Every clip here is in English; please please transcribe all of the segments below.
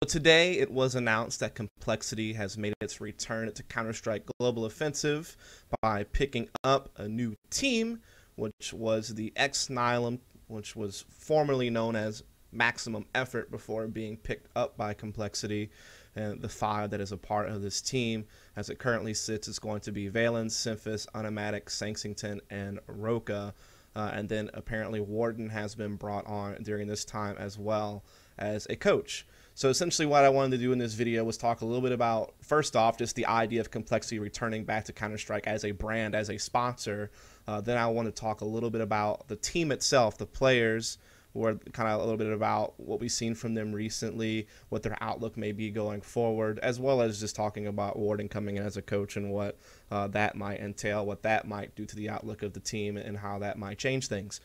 Today it was announced that compLexity has made its return to Counter-Strike Global Offensive by picking up a new team, which was the X-Nihilum, which was formerly known as Maximum Effort before being picked up by compLexity. And the five that is a part of this team, as it currently sits, is going to be Valen, Symphus, Unimatic, Sanksington, and Roca. And then apparently Warden has been brought on during this time as well as a coach. So essentially what I wanted to do in this video was talk a little bit about, first off, just the idea of compLexity returning back to Counter-Strike as a brand, as a sponsor. Then I want to talk a little bit about the team itself, the players, or kind of a little bit about what we've seen from them recently, what their outlook may be going forward, as well as just talking about Warden coming in as a coach and what that might entail, what that might do to the outlook of the team, and how that might change things.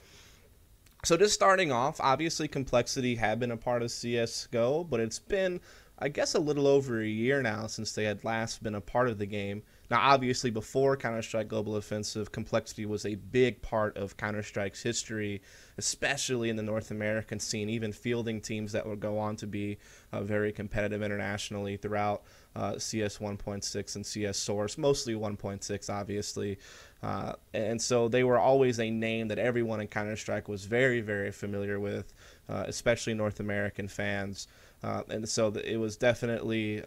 So just starting off, obviously compLexity had been a part of CSGO, but it's been, I guess, a little over a year now since they had last been a part of the game. Now, obviously, before Counter-Strike Global Offensive, compLexity was a big part of Counter-Strike's history, especially in the North American scene, even fielding teams that would go on to be very competitive internationally throughout CS 1.6 and CS Source, mostly 1.6, obviously. And so they were always a name that everyone in Counter-Strike was very, very familiar with, especially North American fans. And so it was definitely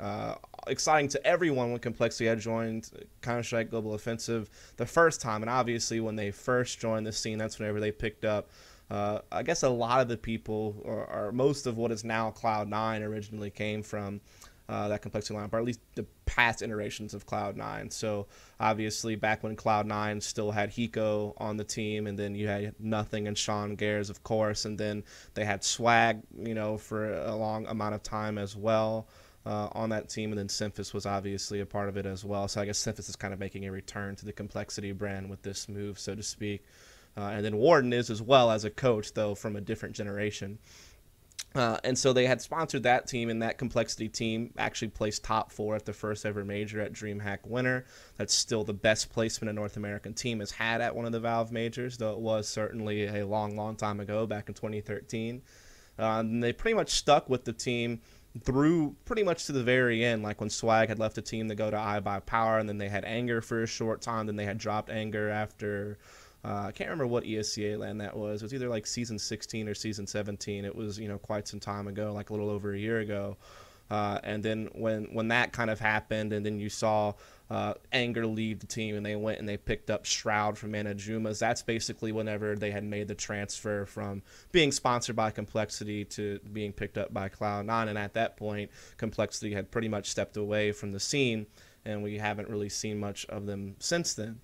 exciting to everyone when compLexity had joined Counter-Strike Global Offensive the first time. And obviously when they first joined the scene, that's whenever they picked up, I guess a lot of the people, or most of what is now Cloud9 originally came from that compLexity lineup, or at least the past iterations of Cloud9. So obviously back when Cloud9 still had Hiko on the team, and then you had Nothing and Sean Gares, of course, and then they had Swag, you know, for a long amount of time as well on that team, and then Symphus was obviously a part of it as well. So I guess Symphus is kind of making a return to the compLexity brand with this move, so to speak. And then Warden is as well, as a coach, though from a different generation. And so they had sponsored that team, and that compLexity team actually placed top 4 at the first ever major at DreamHack Winter. That's still the best placement a North American team has had at one of the Valve majors, though it was certainly a long, long time ago, back in 2013. And they pretty much stuck with the team through pretty much to the very end, like when Swag had left the team to go to iBuyPower, and then they had Anger for a short time, then they had dropped Anger after... I can't remember what ESCA land that was. It was either like season 16 or season 17. It was, you know, quite some time ago, like a little over a year ago. And then when that kind of happened, and then you saw Anger leave the team, and they went and they picked up Shroud from Anajumas. That's basically whenever they had made the transfer from being sponsored by compLexity to being picked up by Cloud9. And at that point, compLexity had pretty much stepped away from the scene, and we haven't really seen much of them since then.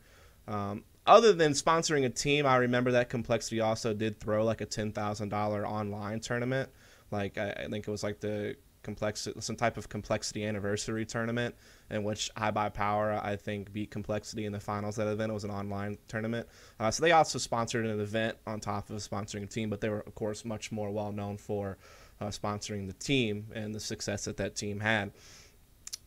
Other than sponsoring a team, I remember that compLexity also did throw like a $10,000 online tournament. Like I think it was like the some type of compLexity anniversary tournament, in which iBuyPower, I think, beat compLexity in the finals of that event. It was an online tournament. So they also sponsored an event on top of sponsoring a team, but they were, of course, much more well known for sponsoring the team and the success that that team had.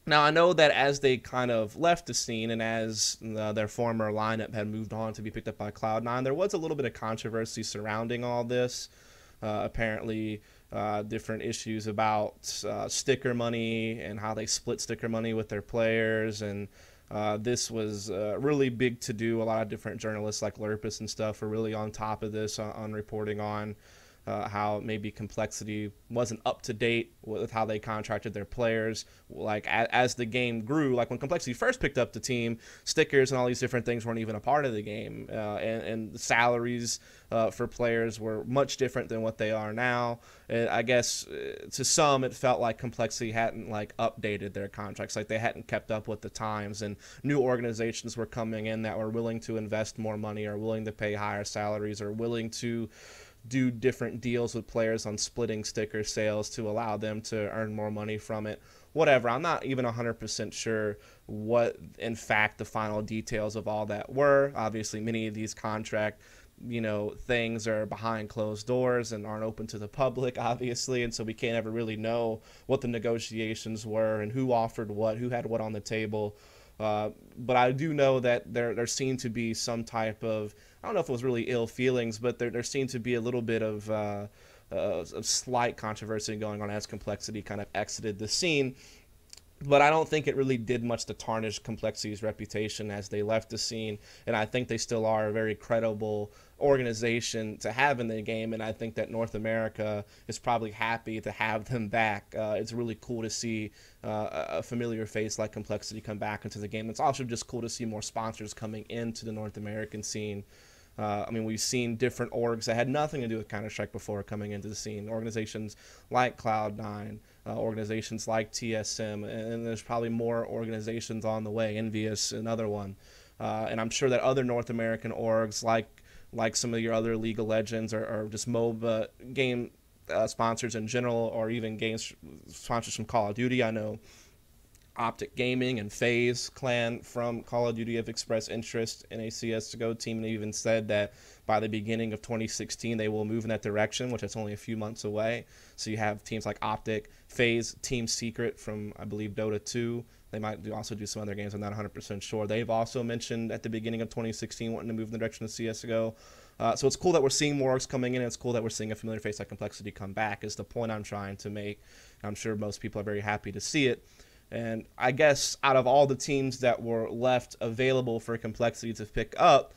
Now, I know that as they kind of left the scene, and as their former lineup had moved on to be picked up by Cloud9, there was a little bit of controversy surrounding all this. Apparently, different issues about sticker money and how they split sticker money with their players. And this was really big to do. A lot of different journalists like Lurpus and stuff were really on top of this, on reporting on how maybe compLexity wasn't up to date with how they contracted their players. Like as the game grew, like when compLexity first picked up the team, stickers and all these different things weren't even a part of the game, and the salaries for players were much different than what they are now. And I guess to some it felt like compLexity hadn't like updated their contracts, like they hadn't kept up with the times, and new organizations were coming in that were willing to invest more money, or willing to pay higher salaries, or willing to do different deals with players on splitting sticker sales to allow them to earn more money from it. Whatever, I'm not even 100% sure what, in fact, the final details of all that were. Obviously, many of these contract, you know, things are behind closed doors and aren't open to the public, obviously, and so we can't ever really know what the negotiations were and who offered what, who had what on the table. But I do know that there seemed to be some type of, I don't know if it was really ill feelings, but there seemed to be a little bit of a slight controversy going on as compLexity kind of exited the scene. But I don't think it really did much to tarnish compLexity's reputation as they left the scene. And I think they still are a very credible organization to have in the game. And I think that North America is probably happy to have them back. It's really cool to see a familiar face like compLexity come back into the game. It's also just cool to see more sponsors coming into the North American scene. I mean, we've seen different orgs that had nothing to do with Counter-Strike before coming into the scene. Organizations like Cloud9, organizations like TSM, and there's probably more organizations on the way. Envious, another one. And I'm sure that other North American orgs, like some of your other League of Legends or just MOBA game sponsors in general, or even game sponsors from Call of Duty. I know Optic Gaming and FaZe Clan from Call of Duty have expressed interest in a CSGO team, and even said that by the beginning of 2016 they will move in that direction, which is only a few months away. So you have teams like Optic, FaZe, Team Secret from, I believe, Dota 2. They might also do some other games. I'm not 100% sure. They've also mentioned at the beginning of 2016 wanting to move in the direction of CSGO. So it's cool that we're seeing more orgs coming in, and it's cool that we're seeing a familiar face like compLexity come back, is the point I'm trying to make. I'm sure most people are very happy to see it. And I guess out of all the teams that were left available for compLexity to pick up,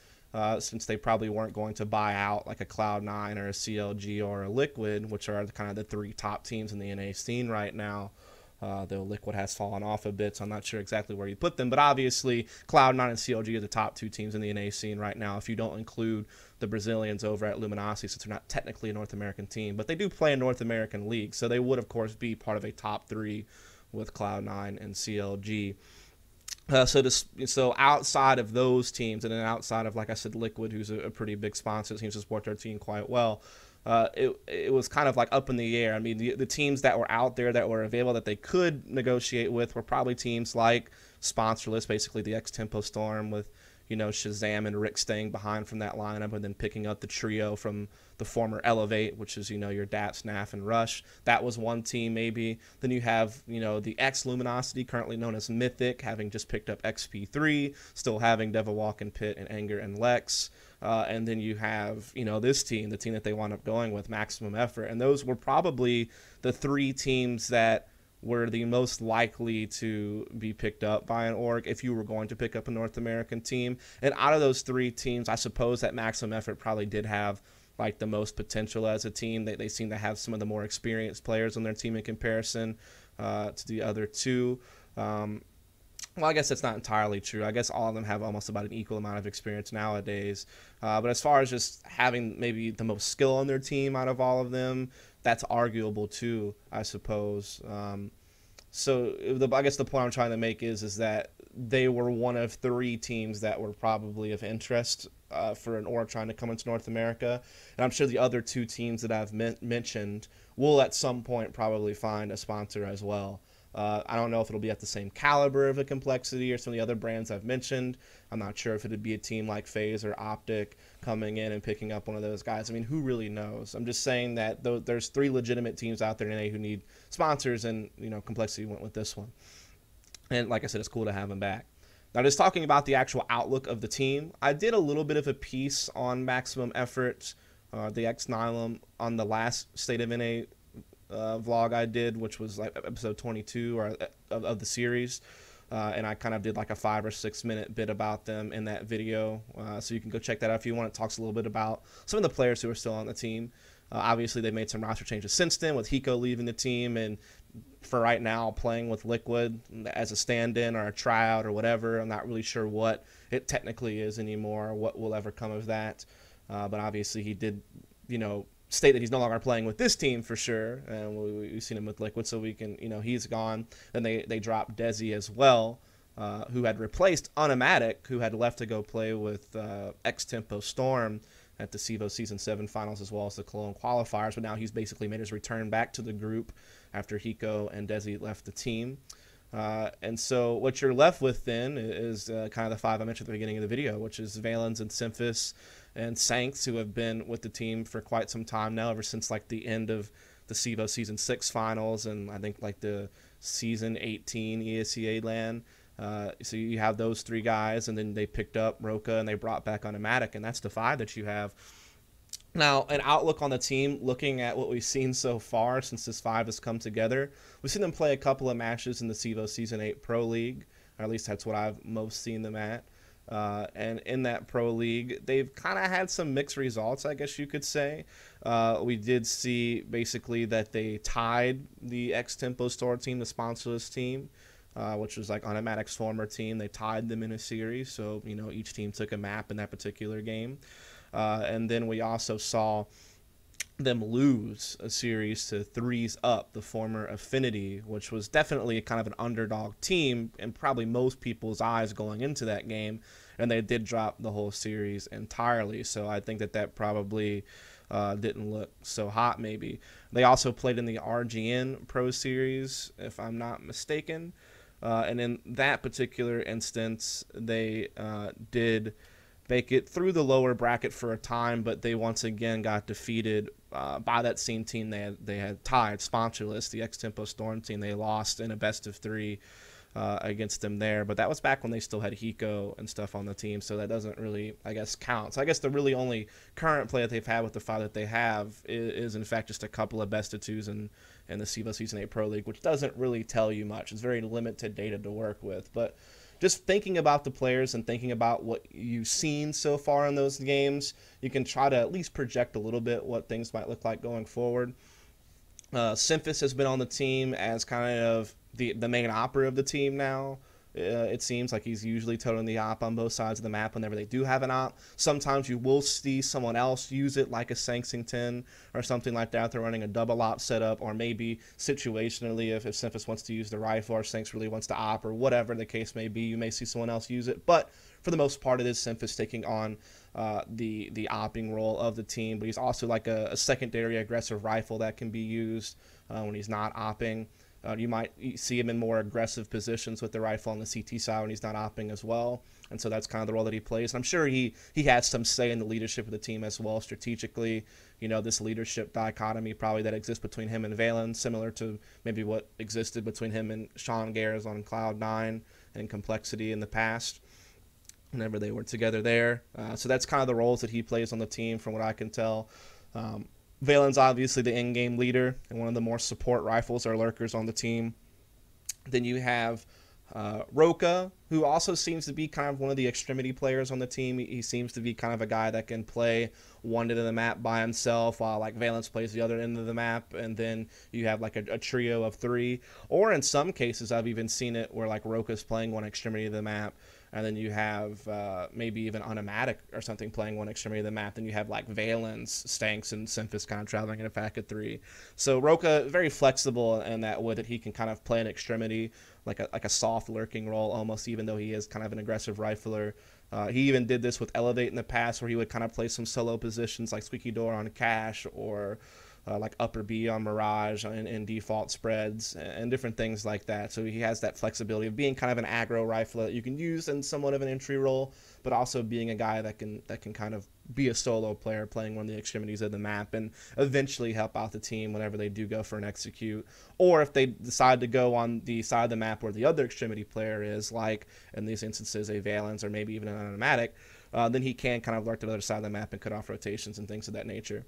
since they probably weren't going to buy out like a Cloud9 or a CLG or a Liquid, which are kind of the three top teams in the NA scene right now, though Liquid has fallen off a bit, so I'm not sure exactly where you put them. But obviously, Cloud9 and CLG are the top two teams in the NA scene right now, if you don't include the Brazilians over at Luminosity, since they're not technically a North American team. But they do play in North American League, so they would, of course, be part of a top three with Cloud9 and CLG. So outside of those teams, and then outside of, like I said, Liquid, who's a pretty big sponsor, that seems to support their team quite well, it was kind of like up in the air. I mean, the teams that were out there that were available that they could negotiate with were probably teams like Sponsorless, basically the ex-Tempo Storm, with, you know, Shazam and Rick staying behind from that lineup, and then picking up the trio from the former Elevate, which is, you know, your Dat, Snaf, and Rush. That was one team maybe. Then you have, you know, the ex-Luminosity, currently known as Mythic, having just picked up XP3, still having Devawalk and Pit and Anger and Lex. And then you have, you know, this team, the team that they wound up going with, Maximum Effort. And those were probably the three teams that were the most likely to be picked up by an org if you were going to pick up a North American team. And out of those three teams, I suppose that Maximum Effort probably did have like the most potential as a team. They seem to have some of the more experienced players on their team in comparison to the other two. Well, I guess that's not entirely true. I guess all of them have almost about an equal amount of experience nowadays. But as far as just having maybe the most skill on their team out of all of them, that's arguable too, I suppose. So I guess the point I'm trying to make is that they were one of three teams that were probably of interest for an org trying to come into North America. And I'm sure the other two teams that I've mentioned will at some point probably find a sponsor as well. I don't know if it'll be at the same caliber of a compLexity or some of the other brands I've mentioned. I'm not sure if it'd be a team like FaZe or Optic coming in and picking up one of those guys. I mean, who really knows? I'm just saying that there's three legitimate teams out there in NA who need sponsors, and, you know, compLexity went with this one. And like I said, it's cool to have them back. Now, just talking about the actual outlook of the team, I did a little bit of a piece on Maximum Effort, the ex-Nylum, on the last State of NA vlog I did, which was like episode 22 of the series, and I kind of did like a 5 or 6 minute bit about them in that video, so you can go check that out if you want. It talks a little bit about some of the players who are still on the team. Obviously, they made some roster changes since then, with Hiko leaving the team, and for right now playing with Liquid as a stand-in or a tryout or whatever. I'm not really sure what it technically is anymore, or what will ever come of that, but obviously he did, you know, state that he's no longer playing with this team for sure, and we've seen him with Liquid, so we can, you know, he's gone. Then they dropped Desi as well, who had replaced Unamatic, who had left to go play with ex-Tempo Storm at the CEVO Season 7 finals, as well as the Cologne qualifiers, but now he's basically made his return back to the group after Hiko and Desi left the team. And so what you're left with then is kind of the five I mentioned at the beginning of the video, which is Valens and Symphis and Sanks, who have been with the team for quite some time now, ever since like the end of the CEVO Season 6 finals, and I think like the Season 18 ESEA LAN. So you have those three guys, and then they picked up Roca and they brought back Unamatic, and that's the five that you have. Now, an outlook on the team, looking at what we've seen so far since this 5 has come together, we've seen them play a couple of matches in the CEVO Season 8 Pro League, or at least that's what I've most seen them at. And in that Pro League, they've kind of had some mixed results, I guess you could say. We did see basically that they tied the X-Tempo Store team, the sponsorless team, which was like Automatic's former team. They tied them in a series, so each team took a map in that particular game. And then we also saw them lose a series to 3s Up, the former Affinity, which was definitely kind of an underdog team in probably most people's eyes going into that game. And they did drop the whole series entirely. So I think that probably didn't look so hot maybe. They also played in the RGN Pro Series, if I'm not mistaken. And in that particular instance, they did make it through the lower bracket for a time, but they once again got defeated by that same team they had tied, sponsorless, the X-Tempo Storm team. They lost in a best-of-3 against them there, but that was back when they still had Hiko and stuff on the team, so that doesn't really, I guess, count. So I guess the really only current play that they've had with the 5 that they have is in fact just a couple of best-of-2s in the CEVO Season 8 Pro League, which doesn't really tell you much. It's very limited data to work with, but just thinking about the players and thinking about what you've seen so far in those games, you can try to at least project a little bit what things might look like going forward. Symphis has been on the team as kind of the main opera of the team now. It seems like he's usually toting the op on both sides of the map whenever they do have an op. Sometimes you will see someone else use it, like a Sanxington or something like that. They're running a double op setup, or maybe situationally, if Symphis wants to use the rifle or Sanx really wants to op, or whatever the case may be, you may see someone else use it. But for the most part, it is Symphis taking on the opping role of the team. But he's also like a secondary aggressive rifle that can be used when he's not opping. You might see him in more aggressive positions with the rifle on the CT side when he's not opping as well. And so that's kind of the role that he plays. And I'm sure he has some say in the leadership of the team as well strategically. This leadership dichotomy probably that exists between him and Valen, similar to maybe what existed between him and Sean Gares on Cloud9 and compLexity in the past, whenever they were together there. So that's kind of the roles that he plays on the team from what I can tell. Valen's obviously the in-game leader and one of the more support rifles or lurkers on the team. Then you have Roca, who also seems to be kind of one of the extremity players on the team. He seems to be kind of a guy that can play one end of the map by himself while like Valence plays the other end of the map, and then you have like a trio of 3. Or in some cases, I've even seen it where like Roca's playing one extremity of the map, and then you have maybe even Automatic or something playing one extremity of the map. Then you have like Valence, Stanks, and Symphis kind of traveling in a pack of 3. So Roca very flexible in that way that he can kind of play an extremity, like a soft lurking role almost, even though he is kind of an aggressive rifler. He even did this with Elevate in the past, where he would kind of play some solo positions like Squeaky Door on Cash, or like Upper B on Mirage and default spreads and different things like that. So he has that flexibility of being kind of an aggro rifler that you can use in somewhat of an entry role, but also being a guy that can kind of be a solo player playing one of the extremities of the map and eventually help out the team whenever they do go for an execute, or if they decide to go on the side of the map where the other extremity player is, like in these instances a Valence or maybe even an Automatic, then he can kind of lurk to the other side of the map and cut off rotations and things of that nature.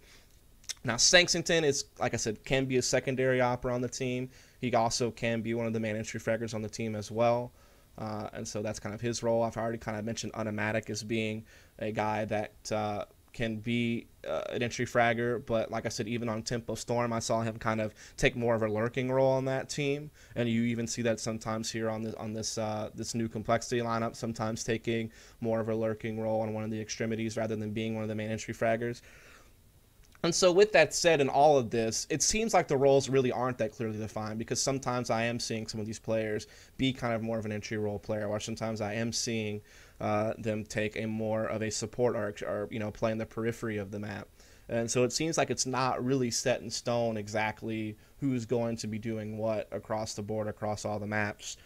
Now, Sanxington is, like I said, can be a secondary opera on the team. He also can be one of the main entry fraggers on the team as well. And so that's kind of his role. I've already kind of mentioned Automatic as being a guy that can be an entry fragger, but like I said, even on Tempo Storm, I saw him kind of take more of a lurking role on that team, and you even see that sometimes here on this new compLexity lineup, sometimes taking more of a lurking role on one of the extremities rather than being one of the main entry fraggers. And so with that said, in all of this, it seems like the roles really aren't that clearly defined, because sometimes I am seeing some of these players be kind of more of an entry role player, or sometimes I am seeing them take a more of a support or play in the periphery of the map. And so it seems like it's not really set in stone exactly who's going to be doing what across the board, across all the maps.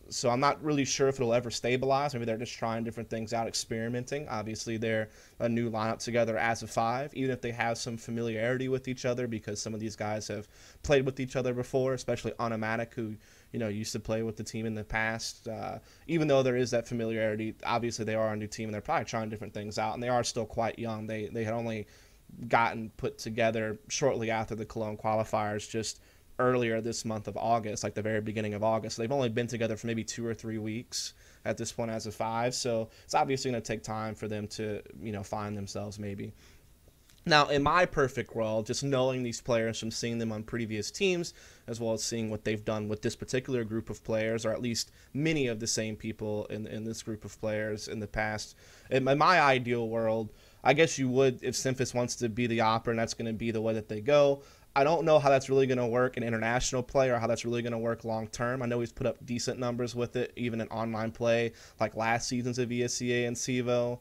So I'm not really sure if it'll ever stabilize. Maybe they're just trying different things out, experimenting. Obviously, they're a new lineup together as a 5, even if they have some familiarity with each other, because some of these guys have played with each other before, especially Automatic, who used to play with the team in the past. Even though there is that familiarity, obviously they are a new team, and they're probably trying different things out, and they are still quite young. They had only gotten put together shortly after the Cologne qualifiers, just earlier this month of August, like the very beginning of August. So they've only been together for maybe 2 or 3 weeks at this point as of 5. So it's obviously going to take time for them to, find themselves maybe. Now, in my perfect world, just knowing these players from seeing them on previous teams, as well as seeing what they've done with this particular group of players, or at least many of the same people in this group of players in the past, in my ideal world, I guess you would, if Simphis wants to be the opera and that's going to be the way that they go. I don't know how that's really going to work in international play or how that's really going to work long term. I know he's put up decent numbers with it, even in online play, like last season's of ESCA and CEVO.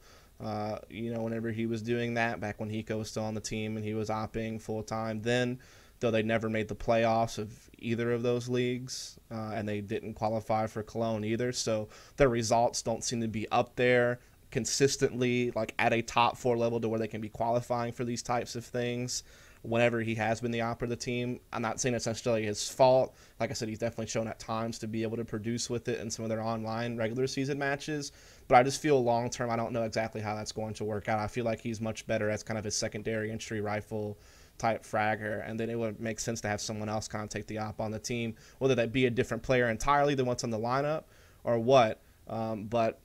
Whenever he was doing that, back when Hiko was still on the team and he was opping full time, then, though they never made the playoffs of either of those leagues, and they didn't qualify for Cologne either. So their results don't seem to be up there consistently, like at a top 4 level to where they can be qualifying for these types of things whenever he has been the opera of the team. I'm not saying it's necessarily his fault. Like I said, he's definitely shown at times to be able to produce with it in some of their online regular season matches. But I just feel long term, I don't know exactly how that's going to work out. I feel like he's much better as kind of his secondary entry rifle type fragger, and then it would make sense to have someone else kind of take the op on the team, whether that be a different player entirely than what's on the lineup or what. But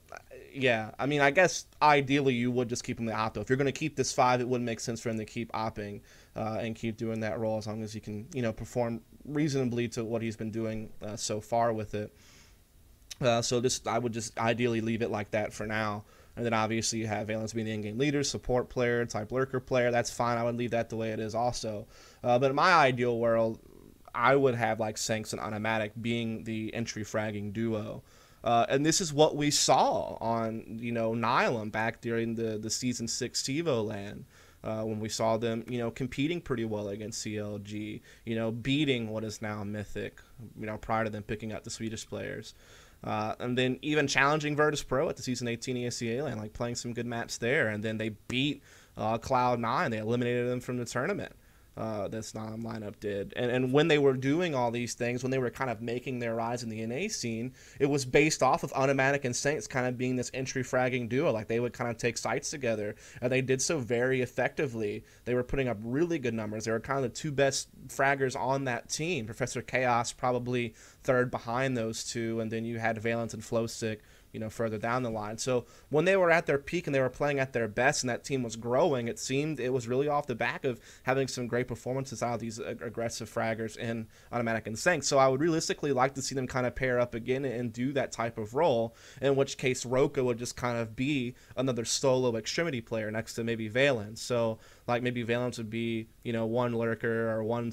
yeah, I mean, I guess ideally you would just keep him the opto. If you're going to keep this 5, it wouldn't make sense for him to keep opping and keep doing that role as long as he can, perform reasonably to what he's been doing so far with it. So I would just ideally leave it like that for now. And then obviously you have Valence being the in-game leader, support player, type lurker player. That's fine. I would leave that the way it is also. But in my ideal world, I would have like nsync and Automatic being the entry fragging duo. And this is what we saw on, Nylum back during the Season 6 TiVo LAN. When we saw them, competing pretty well against CLG, beating what is now Mythic, prior to them picking up the Swedish players. And then even challenging Virtus Pro at the Season 18 ESCA LAN, like playing some good maps there. And then they beat Cloud9. They eliminated them from the tournament. This Nylum lineup did. And when they were doing all these things, when they were kind of making their rise in the NA scene, it was based off of Automatic and nsync kind of being this entry fragging duo. Like they would kind of take sites together, and they did so very effectively. They were putting up really good numbers. They were kind of the 2 best fraggers on that team. Professor Chaos probably 3rd behind those 2, and then you had Valence and Flowstick, further down the line. So when they were at their peak and they were playing at their best and that team was growing, it seemed it was really off the back of having some great performances out of these aggressive fraggers in Automatic and nsync. So I would realistically like to see them kind of pair up again and do that type of role, in which case Roca would just kind of be another solo extremity player next to maybe Valence. So like maybe Valence would be, one lurker or one,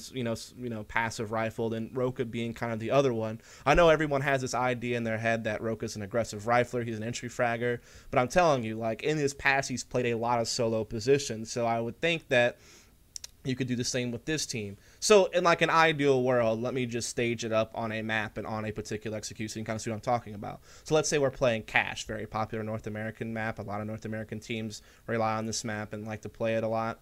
passive rifle, then Roca being kind of the other one. I know everyone has this idea in their head that Roca's an aggressive rifler, he's an entry fragger, but I'm telling you, like in his past, he's played a lot of solo positions. So I would think that you could do the same with this team. So in like an ideal world, let me just stage it up on a map and on a particular execution so you can kind of see what I'm talking about. So let's say we're playing Cache, very popular North American map. A lot of North American teams rely on this map and like to play it a lot.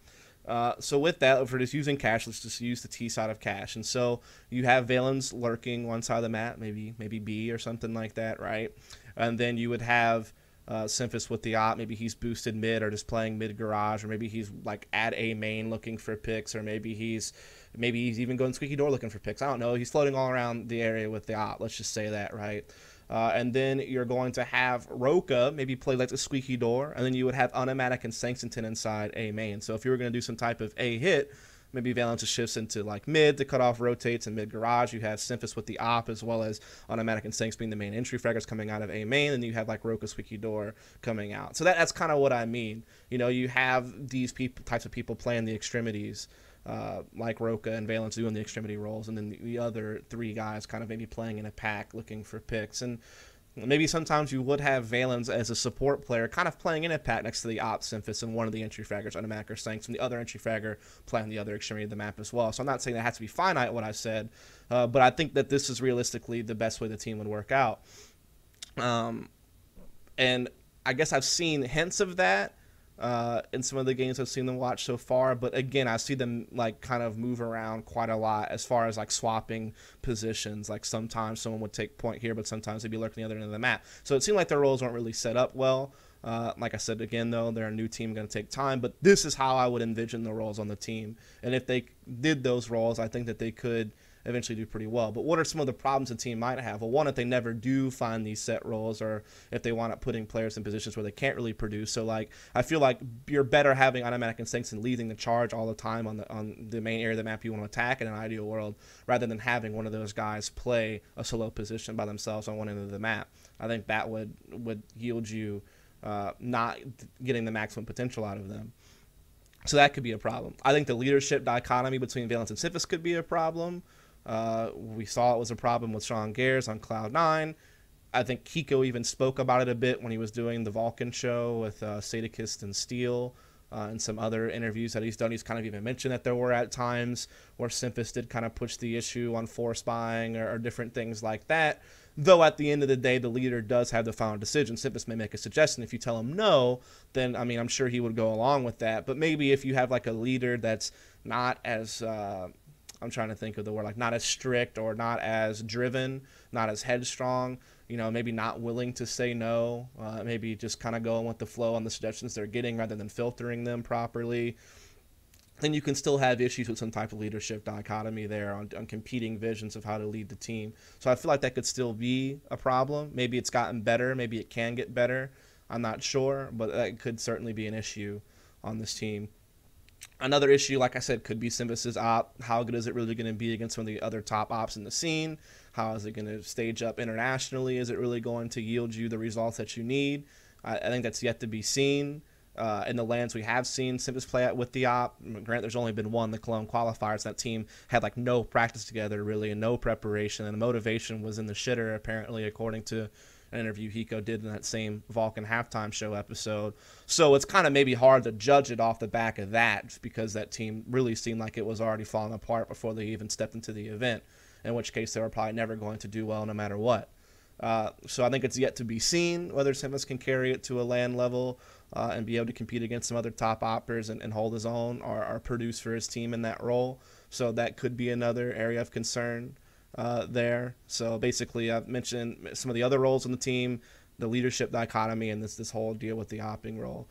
So with that, if we're just using Cache, let's just use the T side of Cache. And so you have Valence lurking one side of the map, maybe B or something like that, right? And then you would have Simphis with the op. Maybe he's boosted mid or just playing mid garage, or maybe he's like at a main looking for picks, or maybe he's even going squeaky door looking for picks. I don't know. He's floating all around the area with the op. Let's just say that, right? And then you're going to have Roca maybe play like the squeaky door, and then you would have Automatic and nsync inside a main. So if you were going to do some type of a hit, maybe Valence shifts into like mid to cut off rotates and mid garage. You have Simphis with the op, as well as Automatic and nsync being the main entry fraggers coming out of a main, and you have like Roca squeaky door coming out. So that's kind of what I mean. You have these types of people playing the extremities, like Roca and Valence doing the extremity roles, and then the other 3 guys kind of maybe playing in a pack looking for picks. And maybe sometimes you would have Valence as a support player kind of playing in a pack next to the op Simphis and one of the entry fraggers, Automatic or nsync, and the other entry fragger playing the other extremity of the map as well. So I'm not saying that has to be finite, what I said, but I think that this is realistically the best way the team would work out. And I guess I've seen hints of that in some of the games I've seen them watch so far, but again, I see them like kind of move around quite a lot as far as like swapping positions. Like sometimes someone would take point here, but sometimes they'd be lurking the other end of the map. So it seemed like their roles weren't really set up well. Like I said, again, though, they're a new team, going to take time, but this is how I would envision the roles on the team. And if they did those roles, I think that they could eventually do pretty well. But what are some of the problems the team might have? Well, one, if they never do find these set roles, or if they wind up putting players in positions where they can't really produce. So, like, I feel like you're better having automatic instincts and leading the charge all the time on the main area of the map you want to attack in an ideal world, rather than having one of those guys play a solo position by themselves on one end of the map. I think that would yield you not getting the maximum potential out of them. So that could be a problem. I think the leadership dichotomy between Valence and Syphis could be a problem. We saw it was a problem with Sean Gares on Cloud9. I think Kiko even spoke about it a bit when he was doing the Vulcan show with Sadakist and Steel and some other interviews that he's done. He's kind of even mentioned that there were at times where Syphis did kind of push the issue on force buying or different things like that. Though at the end of the day, the leader does have the final decision. Syphis may make a suggestion. If you tell him no, then, I mean, I'm sure he would go along with that. But maybe if you have like a leader that's not as, I'm trying to think of the word, like not as strict or not as driven, not as headstrong, you know, maybe not willing to say no, maybe just kind of going with the flow on the suggestions they're getting rather than filtering them properly, then you can still have issues with some type of leadership dichotomy there on competing visions of how to lead the team. So I feel like that could still be a problem. Maybe it's gotten better. Maybe it can get better. I'm not sure, but that could certainly be an issue on this team. Another issue, like I said, could be Symphis's op. How good is it really going to be against some of the other top ops in the scene? How is it going to stage up internationally? Is it really going to yield you the results that you need? I think that's yet to be seen. In the lands we have seen Symphis play out with the op, granted there's only been one, the Cologne qualifiers. That team had like no practice together really and no preparation, and the motivation was in the shitter apparently, according to an interview Hiko did in that same Vulcan halftime show episode. So it's kind of maybe hard to judge it off the back of that, because that team really seemed like it was already falling apart before they even stepped into the event, in which case they were probably never going to do well no matter what. So I think it's yet to be seen whether Syphis can carry it to a LAN level and be able to compete against some other top oppers and hold his own or produce for his team in that role. So that could be another area of concern there. So basically I've mentioned some of the other roles on the team, the leadership dichotomy, and this whole deal with the opping role.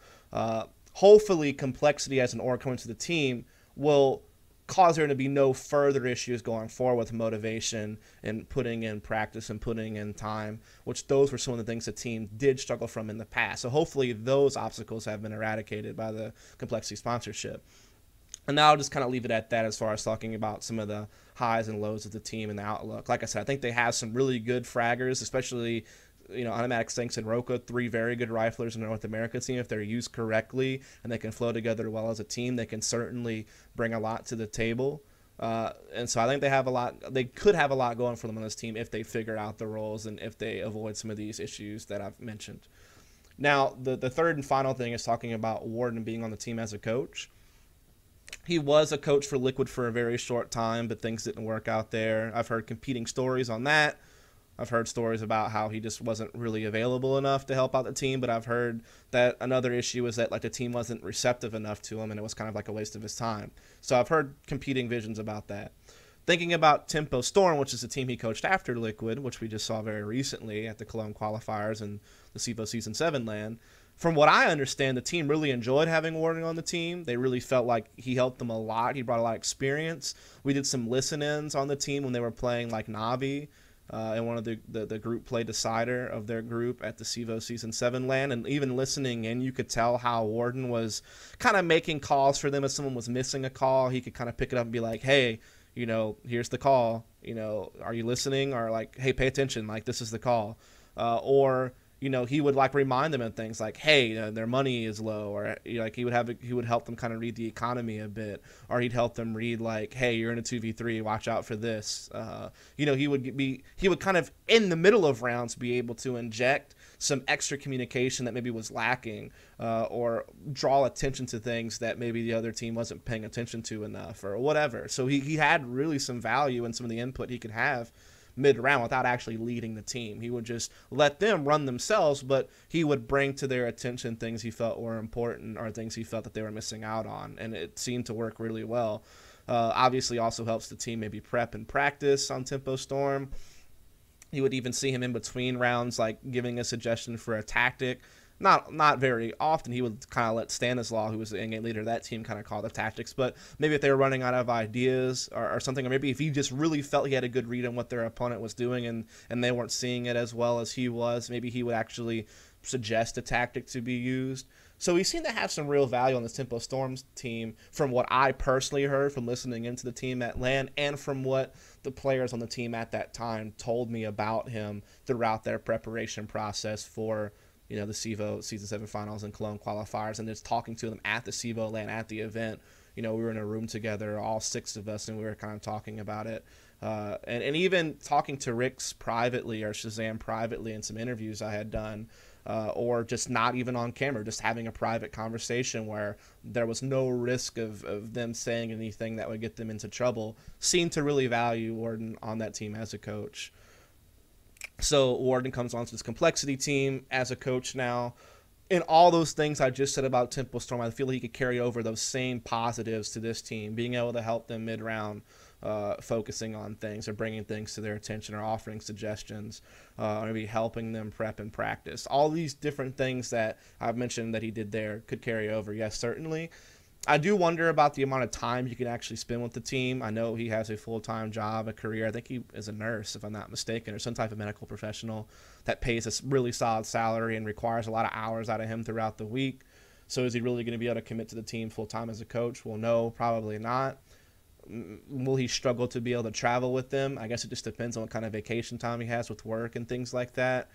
Hopefully compLexity as an org coming to the team will cause there to be no further issues going forward with motivation and putting in practice and putting in time, which those were some of the things the team did struggle from in the past. So hopefully those obstacles have been eradicated by the compLexity sponsorship. And now I'll just kind of leave it at that as far as talking about some of the highs and lows of the team and the outlook. Like I said, I think they have some really good fraggers, especially, you know, automatic Syncs and Roca, 3 very good riflers in the North America team. If they're used correctly and they can flow together well as a team, they can certainly bring a lot to the table. And so I think they have a lot. They could have a lot going for them on this team if they figure out the roles and if they avoid some of these issues that I've mentioned. Now, the third and final thing is talking about Warden being on the team as a coach. He was a coach for Liquid for a very short time, but things didn't work out there. I've heard competing stories on that. I've heard stories about how he just wasn't really available enough to help out the team, but I've heard that another issue is that like the team wasn't receptive enough to him and it was kind of like a waste of his time. So I've heard competing visions about that. Thinking about Tempo Storm, which is the team he coached after Liquid, which we just saw very recently at the Cologne qualifiers and the CIVO Season 7 LAN. From what I understand, the team really enjoyed having Warden on the team. They really felt like he helped them a lot. He brought a lot of experience. We did some listen-ins on the team when they were playing like Navi in one of the group play decider of their group at the CIVO Season 7 LAN. And even listening in, you could tell how Warden was kind of making calls for them. If someone was missing a call, he could kind of pick it up and be like, hey, you know, here's the call. You know, are you listening? Or like, hey, pay attention. Like, this is the call. Or you know, he would like remind them of things like, hey, their money is low, or like he would help them kind of read the economy a bit, or he'd help them read like, hey, you're in a 2v3, watch out for this. You know, he would kind of in the middle of rounds be able to inject some extra communication that maybe was lacking, or draw attention to things that maybe the other team wasn't paying attention to enough, or whatever. So he had really some value in some of the input he could have mid-round without actually leading the team. He would just let them run themselves, but he would bring to their attention things he felt were important or things he felt that they were missing out on, and it seemed to work really well. Obviously also helps the team maybe prep and practice on Tempo Storm. You would even see him in between rounds, like giving a suggestion for a tactic not very often. He would kind of let Stanislaw, who was the in-game leader of that team, kind of call the tactics. But maybe if they were running out of ideas or something, or maybe if he just really felt he had a good read on what their opponent was doing and they weren't seeing it as well as he was, maybe he would actually suggest a tactic to be used. So he seemed to have some real value on this Tempo Storms team from what I personally heard from listening into the team at LAN and from what the players on the team at that time told me about him throughout their preparation process for the CEVO Season 7 Finals and Cologne qualifiers, and just talking to them at the CEVO LAN at the event. We were in a room together, all 6 of us, and we were kind of talking about it. And even talking to Rix privately or Shazam privately in some interviews I had done, or just not even on camera, just having a private conversation where there was no risk of them saying anything that would get them into trouble, seemed to really value Warden on that team as a coach. So Warden comes onto this compLexity team as a coach now. In all those things I just said about Tempo Storm, I feel like he could carry over those same positives to this team, being able to help them mid-round, focusing on things or bringing things to their attention or offering suggestions, or maybe helping them prep and practice. All these different things that I've mentioned that he did there could carry over, yes, certainly. I do wonder about the amount of time he can actually spend with the team. I know he has a full-time job, a career. I think he is a nurse, if I'm not mistaken, or some type of medical professional that pays a really solid salary and requires a lot of hours out of him throughout the week. So is he really going to be able to commit to the team full-time as a coach? Well, no, probably not. Will he struggle to be able to travel with them? I guess it just depends on what kind of vacation time he has with work and things like that.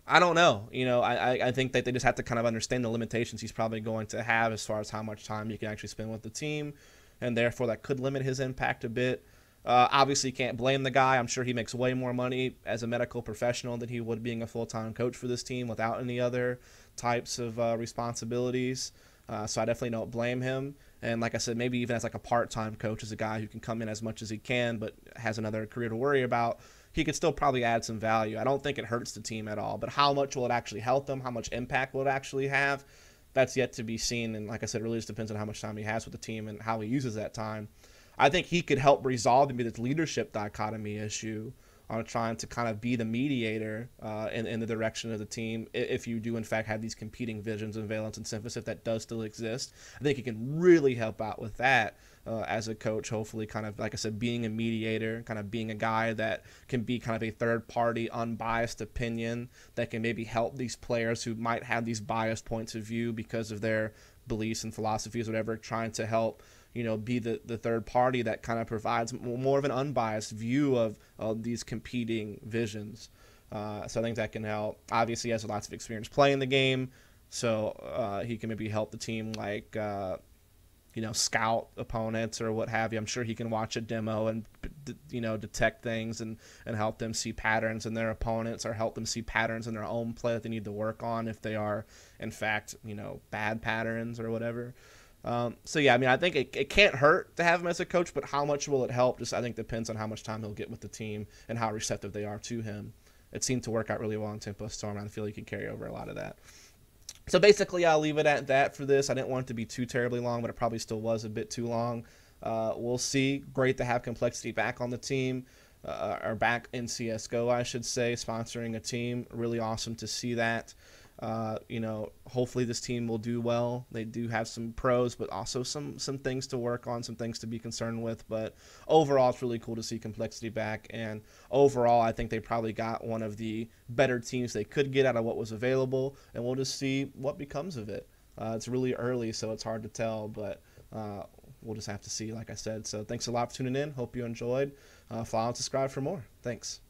I don't know. I think that they just have to kind of understand the limitations he's probably going to have as far as how much time he can actually spend with the team, and therefore that could limit his impact a bit. Obviously, you can't blame the guy. I'm sure he makes way more money as a medical professional than he would being a full-time coach for this team without any other types of responsibilities. So I definitely don't blame him. And like I said, maybe even as like a part-time coach, as a guy who can come in as much as he can but has another career to worry about, he could still probably add some value. I don't think it hurts the team at all, but how much will it actually help them? How much impact will it actually have? That's yet to be seen. And like I said, it really just depends on how much time he has with the team and how he uses that time. I think he could help resolve maybe this leadership dichotomy issue on trying to kind of be the mediator in the direction of the team. If you do, in fact, have these competing visions and Valence and Symphosis, if that does still exist, I think he can really help out with that as a coach, hopefully kind of, like I said, being a mediator, kind of being a guy that can be kind of a third-party, unbiased opinion that can maybe help these players who might have these biased points of view because of their beliefs and philosophies, whatever, trying to help be the third party that kind of provides more of an unbiased view of these competing visions. So I think that can help. Obviously, he has lots of experience playing the game, so he can maybe help the team, like, scout opponents or what have you. I'm sure he can watch a demo and, detect things and help them see patterns in their opponents or help them see patterns in their own play that they need to work on if they are, in fact, bad patterns or whatever. So yeah, I think it can't hurt to have him as a coach, but how much will it help? Just I think depends on how much time he'll get with the team and how receptive they are to him. It seemed to work out really well in Tempo Storm, and I feel like he can carry over a lot of that. So basically, I'll leave it at that for this. I didn't want it to be too terribly long, but it probably still was a bit too long. We'll see. Great to have compLexity back on the team, or back in CSGO, I should say, sponsoring a team. Really awesome to see that. Hopefully this team will do well. They do have some pros, but also some things to work on, some things to be concerned with. But overall, it's really cool to see compLexity back. And overall, I think they probably got one of the better teams they could get out of what was available. And we'll just see what becomes of it. It's really early, so it's hard to tell, but we'll just have to see, like I said. So thanks a lot for tuning in. Hope you enjoyed. Follow and subscribe for more. Thanks.